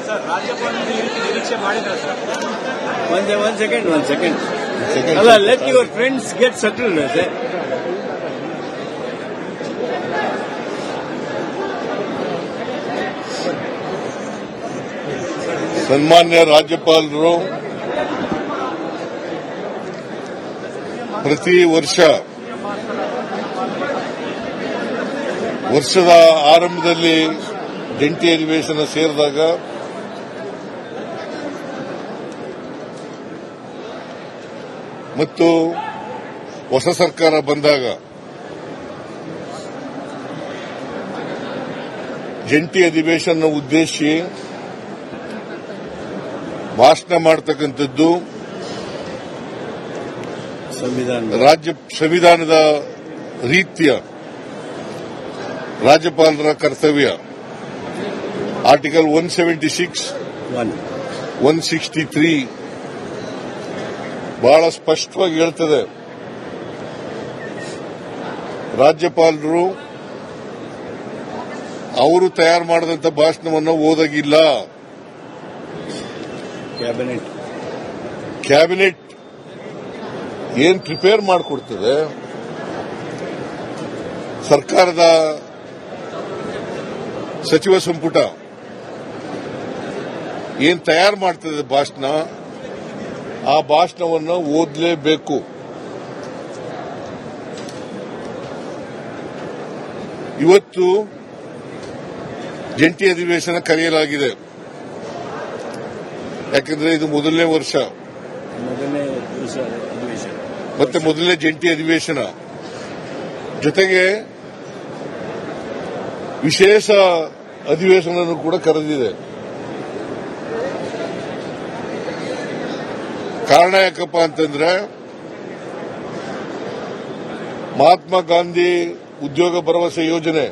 Sir ರಾಜ್ಯಪಾಲ ನಿರೀಕ್ಷೆ ಮಾಡಿದ್ದಾರೆ sir. One second. Allah, let your friends get settled. Sir. ಸನ್ಮಾನ್ಯ ರಾಜ್ಯಪಾಲರು ಪ್ರತಿ ವರ್ಷದ ಆರಂಭದಲ್ಲಿ ಜಂಟಿ ಅಧಿವೇಶನ ಸೇರಿದಾಗ ಮತ್ತು ಹೊಸ ಸರ್ಕಾರ ಬಂದಾಗ ಜಂಟಿ ಅಧಿವೇಶನ ಉದ್ದೇಶಿಸಿ ಭಾಷಣ ಮಾಡತಕ್ಕಂಥದ್ದು ರಾಜ್ಯ ಸಂವಿಧಾನದ ರೀತಿಯ ರಾಜ್ಯಪಾಲರ ಕರ್ತವ್ಯ. ಆರ್ಟಿಕಲ್ 176, 163 ಬಹಳ ಸ್ಪಷ್ಟವಾಗಿ ಹೇಳ್ತದೆ, ರಾಜ್ಯಪಾಲರು ಅವರು ತಯಾರು ಮಾಡಿದಂಥ ಭಾಷಣವನ್ನು ಓದಾಗಿಲ್ಲ. ಕ್ಯಾಬಿನೆಟ್ ಏನ್ ಪ್ರಿಪೇರ್ ಮಾಡಿಕೊಡ್ತದೆ, ಸರ್ಕಾರದ ಸಚಿವ ಸಂಪುಟ ಏನ್ ತಯಾರು ಮಾಡ್ತದೆ ಭಾಷಣ, ಆ ಭಾಷಣವನ್ನು ಓದಲೇಬೇಕು. ಇವತ್ತು ಜಂಟಿ ಅಧಿವೇಶನ ಕರೆಯಲಾಗಿದೆ. ಯಾಕಂದ್ರೆ ಇದು ಮೊದಲನೇ ವರ್ಷ ಮತ್ತೆ ಮೊದಲನೇ ಜಂಟಿ ಅಧಿವೇಶನ, ಜೊತೆಗೆ ವಿಶೇಷ ಅಧಿವೇಶನ ಕೂಡ ಕರೆದಿದೆ. ಕಾರಣ ಯಾಕಪ್ಪ ಅಂತಂದ್ರೆ, ಮಹಾತ್ಮ ಗಾಂಧಿ ಉದ್ಯೋಗ ಭರವಸೆ ಯೋಜನೆ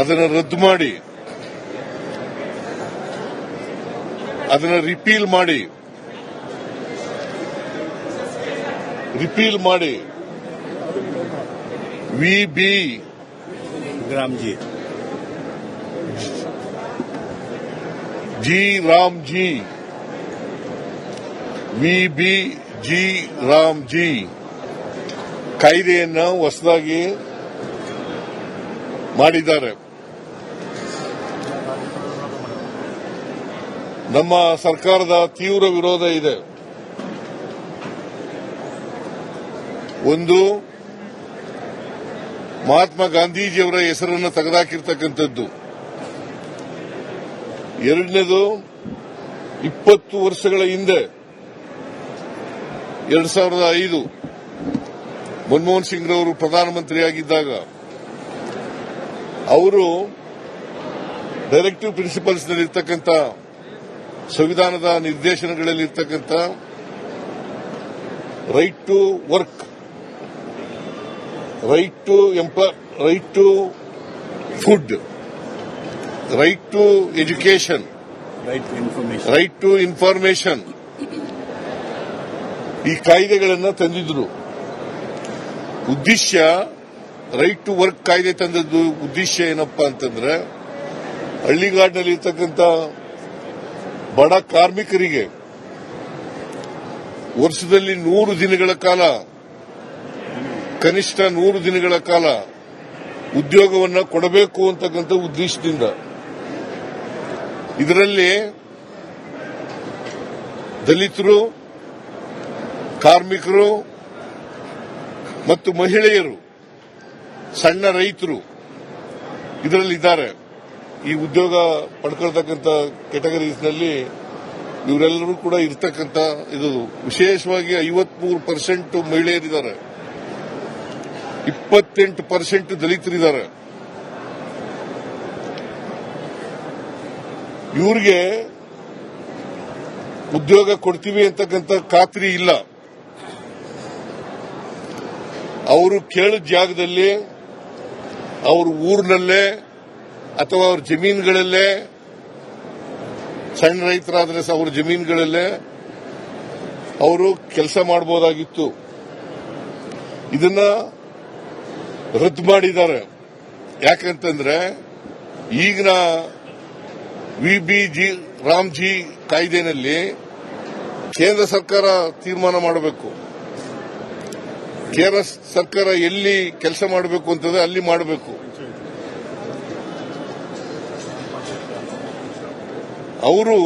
ಅದನ್ನು ರದ್ದು ಮಾಡಿ, ಅದನ್ನು ರಿಪೀಲ್ ಮಾಡಿ ವಿ.ಬಿ. ರಾಮ್ಜಿ ಕಾಯ್ದೆಯನ್ನು ಹೊಸದಾಗಿ ಮಾಡಿದ್ದಾರೆ. ನಮ್ಮ ಸರ್ಕಾರದ ತೀವ್ರ ವಿರೋಧ ಇದೆ. ಒಂದು, ಮಹಾತ್ಮ ಗಾಂಧೀಜಿಯವರ ಹೆಸರನ್ನು ತೆಗೆದುಹಾಕಿರ್ತಕ್ಕಂಥದ್ದು. ಎರಡನೇದು, 20 ವರ್ಷಗಳ ಹಿಂದೆ 2005 ಮನಮೋಹನ್ ಸಿಂಗ್ ರವರು ಪ್ರಧಾನಮಂತ್ರಿಯಾಗಿದ್ದಾಗ ಅವರು ಡೈರೆಕ್ಟಿವ್ ಪ್ರಿನ್ಸಿಪಲ್ಸ್ ನಲ್ಲಿರ್ತಕ್ಕಂಥ ಸಂವಿಧಾನದ ನಿರ್ದೇಶನಗಳಲ್ಲಿರ್ತಕ್ಕಂಥ right to work, right to food, right to education, right to information, ಈ ಕಾಯ್ದೆಗಳನ್ನು ತಂದಿದ್ರು. ಉದ್ದೇಶ, ರೈಟ್ ಟು ವರ್ಕ್ ಕಾಯ್ದೆ ತಂದದ್ದು ಉದ್ದೇಶ ಏನಪ್ಪಾ ಅಂತಂದ್ರೆ, ಹಳ್ಳಿಗಾಡಿನಲ್ಲಿ ಇರ್ತಕ್ಕಂಥ ಬಡ ಕಾರ್ಮಿಕರಿಗೆ ವರ್ಷದಲ್ಲಿ 100 ದಿನಗಳ ಕಾಲ, ಕನಿಷ್ಠ 100 ದಿನಗಳ ಕಾಲ ಉದ್ಯೋಗವನ್ನು ಕೊಡಬೇಕು ಅಂತಕ್ಕಂಥ ಉದ್ದೇಶದಿಂದ. ಇದರಲ್ಲಿ ದಲಿತರು, ಕಾರ್ಮಿಕರು ಮತ್ತು ಮಹಿಳೆಯರು, ಸಣ್ಣ ರೈತರು ಇದರಲ್ಲಿದ್ದಾರೆ. ಈ ಉದ್ಯೋಗ ಪಡ್ಕೊಳ್ತಕ್ಕಂಥ ಕೆಟಗರೀಸ್ನಲ್ಲಿ ಇವರೆಲ್ಲರೂ ಕೂಡ ಇರ್ತಕ್ಕಂಥ ಇದು. ವಿಶೇಷವಾಗಿ 53% ಮಹಿಳೆಯರಿದ್ದಾರೆ, 28% ದಲಿತರಿದ್ದಾರೆ. ಇವ್ರಿಗೆ ಉದ್ಯೋಗ ಕೊಡ್ತೀವಿ ಅಂತಕ್ಕಂಥ ಖಾತ್ರಿ ಇಲ್ಲ. ಅವರು ಕೇಳಿದ ಜಾಗದಲ್ಲಿ, ಅವ್ರ ಊರಿನಲ್ಲೇ ಅಥವಾ ಅವ್ರ ಜಮೀನುಗಳಲ್ಲೇ, ಸಣ್ಣ ರೈತರಾದ್ರೆ ಅವ್ರ ಜಮೀನುಗಳಲ್ಲೇ ಅವರು ಕೆಲಸ ಮಾಡಬಹುದಾಗಿತ್ತು. ಇದನ್ನ ರದ್ದು ಮಾಡಿದ್ದಾರೆ. ಯಾಕಂತಂದ್ರೆ ಈಗಿನ ವಿಬಿಜಿ ರಾಮ್ಜಿ ಕಾಯ್ದೆನಲ್ಲಿ ಕೇಂದ್ರ ಸರ್ಕಾರ ತೀರ್ಮಾನ ಮಾಡಬೇಕು. ಕೇಂದ್ರ ಸರ್ಕಾರ ಎಲ್ಲಿ ಕೆಲಸ ಮಾಡಬೇಕು ಅಂತಂದ್ರೆ ಅಲ್ಲಿ ಮಾಡಬೇಕು. ಅವರು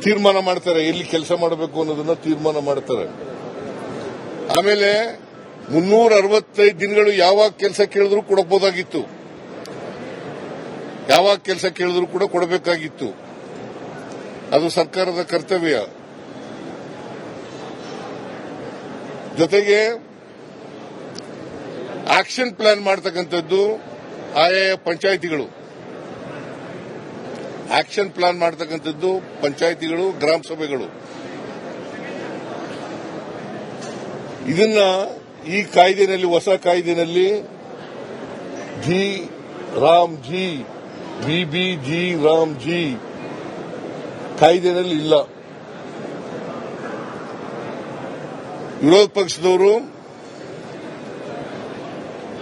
ತೀರ್ಮಾನ ಮಾಡ್ತಾರೆ ಎಲ್ಲಿ ಕೆಲಸ ಮಾಡಬೇಕು ಅನ್ನೋದನ್ನ ತೀರ್ಮಾನ ಮಾಡ್ತಾರೆ. ಆಮೇಲೆ 365 ದಿನಗಳು ಯಾವಾಗ ಕೆಲಸ ಕೇಳಿದ್ರು ಕೊಡಬಹುದಾಗಿತ್ತು, ಯಾವಾಗ ಕೆಲಸ ಕೇಳಿದ್ರು ಕೂಡ ಕೊಡಬೇಕಾಗಿತ್ತು. ಅದು ಸರ್ಕಾರದ ಕರ್ತವ್ಯ. ಜೊತೆಗೆ ಆಕ್ಷನ್ ಪ್ಲಾನ್ ಮಾಡತಕ್ಕಂಥದ್ದು ಆಯಾ ಪಂಚಾಯಿತಿಗಳು, ಆಕ್ಷನ್ ಪ್ಲಾನ್ ಮಾಡತಕ್ಕಂಥದ್ದು ಪಂಚಾಯಿತಿಗಳು, ಗ್ರಾಮ ಸಭೆಗಳು. ಇದನ್ನ ಈ ಕಾಯ್ದೆನಲ್ಲಿ, ಹೊಸ ಕಾಯ್ದೆನಲ್ಲಿ G Ram G VBG Ram G ಕಾಯ್ದೆನಲ್ಲಿ ಇಲ್ಲ. ವಿರೋಧ ಪಕ್ಷದವರು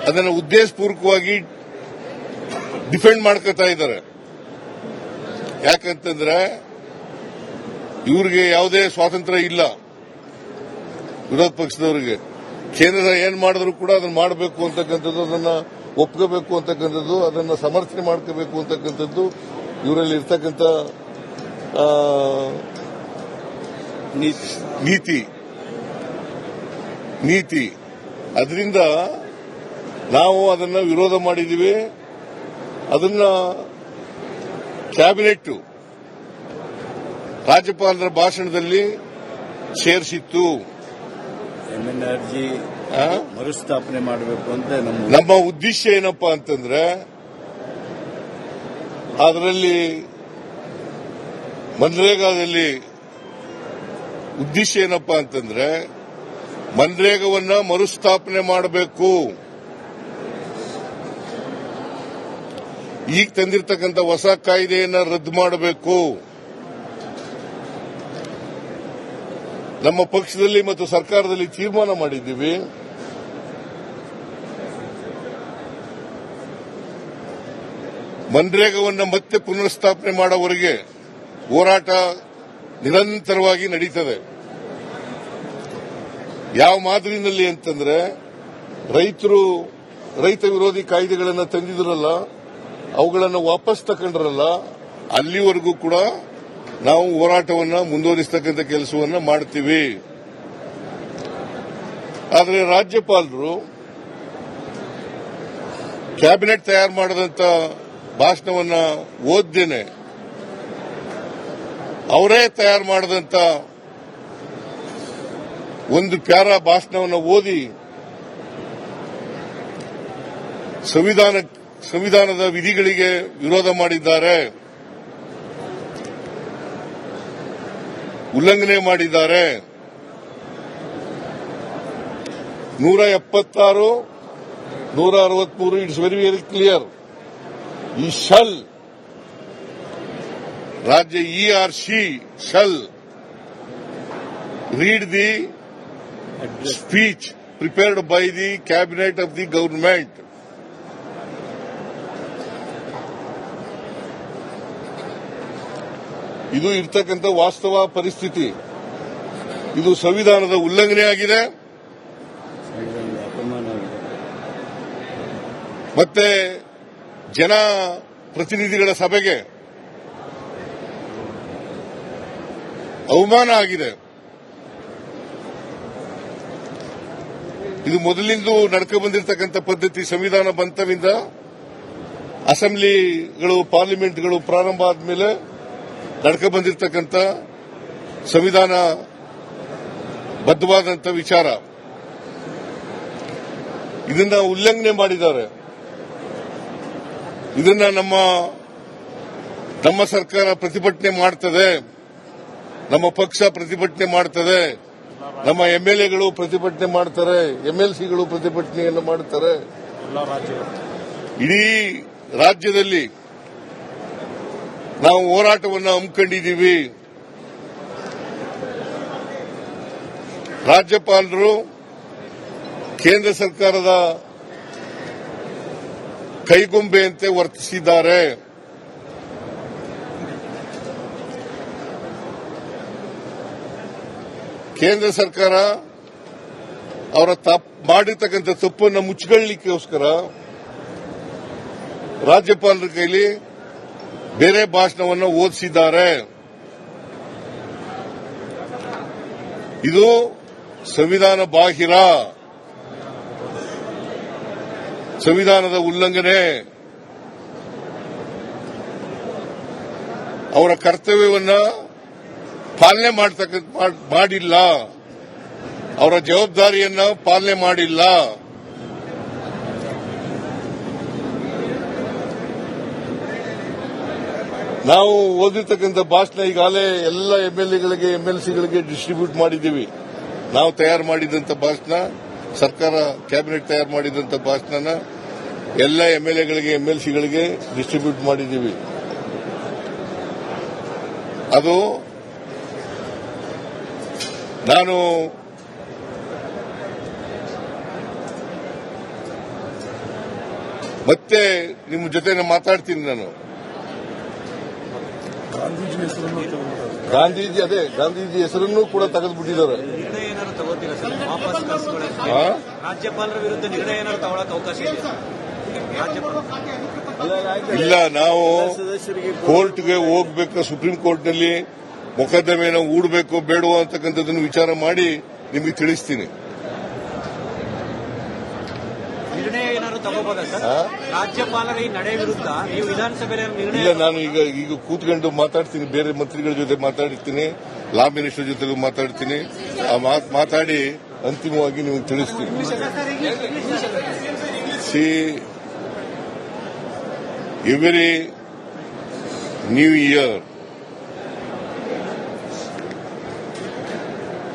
ಅದನ್ನು ಉದ್ದೇಶಪೂರ್ವಕವಾಗಿ ಡಿಫೆಂಡ್ ಮಾಡ್ಕೊತಾ ಇದ್ದಾರೆ. ಯಾಕಂತಂದ್ರೆ ಇವ್ರಿಗೆ ಯಾವುದೇ ಸ್ವಾತಂತ್ರ್ಯ ಇಲ್ಲ. ವಿರೋಧ ಪಕ್ಷದವರಿಗೆ ಕೇಂದ್ರ ಏನ್ ಮಾಡಿದ್ರು ಕೂಡ ಅದನ್ನ ಮಾಡಬೇಕು ಅಂತಕ್ಕಂಥದ್ದು, ಅದನ್ನ ಒಪ್ಕೋಬೇಕು ಅಂತಕ್ಕಂಥದ್ದು, ಅದನ್ನ ಸಮರ್ಥನೆ ಮಾಡ್ಕೋಬೇಕು ಅಂತಕ್ಕಂಥದ್ದು ಇವರಲ್ಲಿ ಇರ್ತಕ್ಕಂಥ ನೀತಿ. ಅದರಿಂದ ನಾವು ಅದನ್ನ ವಿರೋಧ ಮಾಡಿದೀವಿ. ಅದನ್ನ ಕ್ಯಾಬಿನೆಟ್ ರಾಜ್ಯಪಾಲರ ಭಾಷಣದಲ್ಲಿ ಸೇರಿಸಿತ್ತು. ಅರ್ಜಿ ಮರುಸ್ಥಾಪನೆ ಮಾಡಬೇಕು ಅಂತ ನಮ್ಮ ಉದ್ದೇಶ ಏನಪ್ಪಾ ಅಂತಂದ್ರೆ, ಅದರಲ್ಲಿ ಮನ್ರೇಗಾದಲ್ಲಿ ಉದ್ದೇಶ ಏನಪ್ಪಾ ಅಂತಂದ್ರೆ ಮನ್ರೇಗವನ್ನ ಮರುಸ್ಥಾಪನೆ ಮಾಡಬೇಕು. ಈಗ ತಂದಿರತಕ್ಕಂಥ ಹೊಸ ಕಾಯ್ದೆಯನ್ನ ರದ್ದು ಮಾಡಬೇಕು. ನಮ್ಮ ಪಕ್ಷದಲ್ಲಿ ಮತ್ತು ಸರ್ಕಾರದಲ್ಲಿ ತೀರ್ಮಾನ ಮಾಡಿದ್ದೀವಿ. ಮನ್ರೇಗವನ್ನ ಮತ್ತೆ ಪುನರ್ಸ್ಥಾಪನೆ ಮಾಡೋವರೆಗೆ ಹೋರಾಟ ನಿರಂತರವಾಗಿ ನಡೀತದೆ. ಯಾವ ಮಾದರಿನಲ್ಲಿ ಅಂತಂದ್ರೆ, ರೈತ ವಿರೋಧಿ ಕಾಯ್ದೆಗಳನ್ನು ತಂದಿದ್ರಲ್ಲ, ಅವುಗಳನ್ನು ವಾಪಸ್ ತಕೊಂಡ್ರಲ್ಲ, ಅಲ್ಲಿವರೆಗೂ ಕೂಡ ನಾವು ಹೋರಾಟವನ್ನ ಮುಂದುವರಿಸತಕ್ಕಂಥ ಕೆಲಸವನ್ನ ಮಾಡ್ತೀವಿ. ಆದರೆ ರಾಜ್ಯಪಾಲರು ಕ್ಯಾಬಿನೆಟ್ ತಯಾರು ಮಾಡಿದಂತ ಭಾಷಣವನ್ನ ಓದ್ದೇನೆ ಅವರೇ ತಯಾರು ಮಾಡಿದಂತ ಒಂದು ಪ್ಯಾರಾ ಭಾಷಣವನ್ನು ಓದಿ ಸಂವಿಧಾನದ ವಿಧಿಗಳಿಗೆ ವಿರೋಧ ಮಾಡಿದ್ದಾರೆ, ಉಲ್ಲಂಘನೆ ಮಾಡಿದ್ದಾರೆ. 176, 163 ಇಟ್ಸ್ ವೆರಿ ವೆರಿ ಕ್ಲಿಯರ್. ಈ ಶಲ್ ರಾಜ್ಯ ERC shall read the speech prepared by the cabinet of the government. ಇದು ಇರ್ತಕ್ಕಂಥ ವಾಸ್ತವ ಪರಿಸ್ಥಿತಿ. ಇದು ಸಂವಿಧಾನದ ಉಲ್ಲಂಘನೆ ಆಗಿದೆ. ಮತ್ತೆ ಜನ ಪ್ರತಿನಿಧಿಗಳ ಸಭೆಗೆ ಅವಮಾನ ಆಗಿದೆ. ಇದು ಮೊದಲಿಂದ ನಡ್ಕೊ ಬಂದಿರತಕ್ಕಂಥ ಪದ್ಧತಿ. ಸಂವಿಧಾನ ಬಂತವಿಂದ ಅಸೆಂಬ್ಲಿಗಳು, ಪಾರ್ಲಿಮೆಂಟ್ಗಳು ಪ್ರಾರಂಭ ಆದ್ಮೇಲೆ ನಡ್ಕೊ ಬಂದಿರತಕ್ಕಂಥ ಸಂವಿಧಾನ ಬದ್ಧವಾದಂಥ ವಿಚಾರ. ಇದನ್ನ ಉಲ್ಲಂಘನೆ ಮಾಡಿದ್ದಾರೆ. ಇದನ್ನ ನಮ್ಮ ಸರ್ಕಾರ ಪ್ರತಿಭಟನೆ ಮಾಡ್ತದೆ, ನಮ್ಮ ಪಕ್ಷ ಪ್ರತಿಭಟನೆ ಮಾಡ್ತದೆ, ನಮ್ಮ MLAಗಳು ಪ್ರತಿಭಟನೆ ಮಾಡ್ತಾರೆ, MLCಗಳು ಪ್ರತಿಭಟನೆಯನ್ನು ಮಾಡ್ತಾರೆ. ಇಡೀ ರಾಜ್ಯದಲ್ಲಿ ನಾವು ಹೋರಾಟವನ್ನು ಹಮ್ಮಿಕೊಂಡಿದ್ದೀವಿ. ರಾಜ್ಯಪಾಲರು ಕೇಂದ್ರ ಸರ್ಕಾರದ ಕೈಗೊಂಬೆಯಂತೆ ವರ್ತಿಸಿದ್ದಾರೆ. ಕೇಂದ್ರ ಸರ್ಕಾರ ಅವರ ಮಾಡಿರ್ತಕ್ಕಂಥ ತಪ್ಪನ್ನು ಮುಚ್ಚಿಕೊಳ್ಳಲಿಕ್ಕೋಸ್ಕರ ರಾಜ್ಯಪಾಲರ ಕೈಲಿ ಬೇರೆ ಭಾಷಣವನ್ನು ಓದಿಸಿದ್ದಾರೆ. ಇದು ಸಂವಿಧಾನ ಬಾಹಿರ, ಸಂವಿಧಾನದ ಉಲ್ಲಂಘನೆ. ಅವರ ಕರ್ತವ್ಯವನ್ನ ಪಾಲನೆ ಮಾಡಿಲ್ಲ, ಅವರ ಜವಾಬ್ದಾರಿಯನ್ನ ಪಾಲನೆ ಮಾಡಿಲ್ಲ. ನಾವು ಓದಿರ್ತಕ್ಕಂಥ ಭಾಷಣ ಈಗಾಗಲೇ ಎಲ್ಲ ಎಂಎಲ್ಎಗಳಿಗೆ ಎಂಎಲ್ಸಿಗಳಿಗೆ ಡಿಸ್ಟ್ರಿಬ್ಯೂಟ್ ಮಾಡಿದ್ದೀವಿ. ನಾವು ತಯಾರು ಮಾಡಿದಂಥ ಭಾಷಣ, ಸರ್ಕಾರ ಕ್ಯಾಬಿನೆಟ್ ತಯಾರು ಮಾಡಿದಂಥ ಭಾಷಣನ ಎಲ್ಲ ಎಂಎಲ್ಎಗಳಿಗೆ ಎಂಎಲ್ಸಿಗಳಿಗೆ ಡಿಸ್ಟ್ರಿಬ್ಯೂಟ್ ಮಾಡಿದ್ದೀವಿ. ಅದು ನಾನು ಮತ್ತೆ ನಿಮ್ಮ ಜೊತೆ ಮಾತಾಡ್ತೀನಿ. ನಾನು ಗಾಂಧೀಜಿ ಹೆಸರನ್ನು ಕೂಡ ತೆಗೆದುಬಿಟ್ಟಿದ್ದಾರೆ. ನಿರ್ಣಯ ಏನಾದ್ರು ತಗೋತೀರಾ ಸರ್? ವಾಪಸ್ ಕಳಿಸ್ಕೊಳ್ಳೋಕೆ ರಾಜ್ಯಪಾಲರ ವಿರುದ್ಧ ನಿರ್ಣಯ ಏನಾದ್ರು ತಗೊಳಕ್ಕೆ ಅವಕಾಶ ಇದೆಯಾ? ಇಲ್ಲ, ನಾವು ಕೋರ್ಟ್ಗೆ ಹೋಗ್ಬೇಕು, ಸುಪ್ರೀಂ ಕೋರ್ಟ್ನಲ್ಲಿ ಮೊಕದ್ದಮೆಯನ್ನು ಹೂಡಬೇಕು ಬೇಡವೋ ಅಂತಕ್ಕಂಥದ್ದನ್ನು ವಿಚಾರ ಮಾಡಿ ನಿಮಗೆ ತಿಳಿಸ್ತೀನಿ. ನಿರ್ಣಯ ಏನಾದ್ರು ತಗೋಬೋದಾ ಸರ್? ರಾಜ್ಯಪಾಲರ ಈ ನಡೆ ವಿರುದ್ಧ ನೀವು ವಿಧಾನಸಭೆಯಲ್ಲಿ ನಿರ್ಣಯ? ಇಲ್ಲ, ನಾನು ಈಗ ಕೂತ್ಕೊಂಡು ಮಾತಾಡ್ತೀನಿ, ಬೇರೆ ಮಂತ್ರಿಗಳ ಜೊತೆ ಮಾತಾಡ್ತೀನಿ, ಲಾ ಮಿನಿಸ್ಟರ್ ಜೊತೆಗೂ ಮಾತಾಡ್ತೀನಿ. ಮಾತಾಡಿ ಅಂತಿಮವಾಗಿ ನಿಮಗೆ ತಿಳಿಸ್ತೀನಿ. Every new year,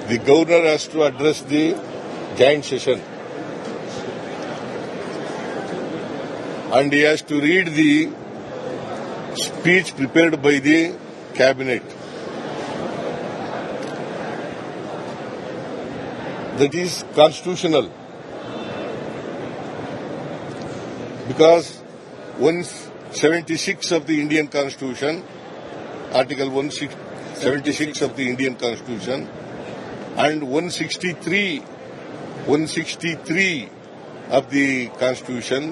the governor has to address the joint session and he has to read the speech prepared by the cabinet. That is constitutional, because 176 of the Indian Constitution, Article 176 of the Indian Constitution, and 163 of the Constitution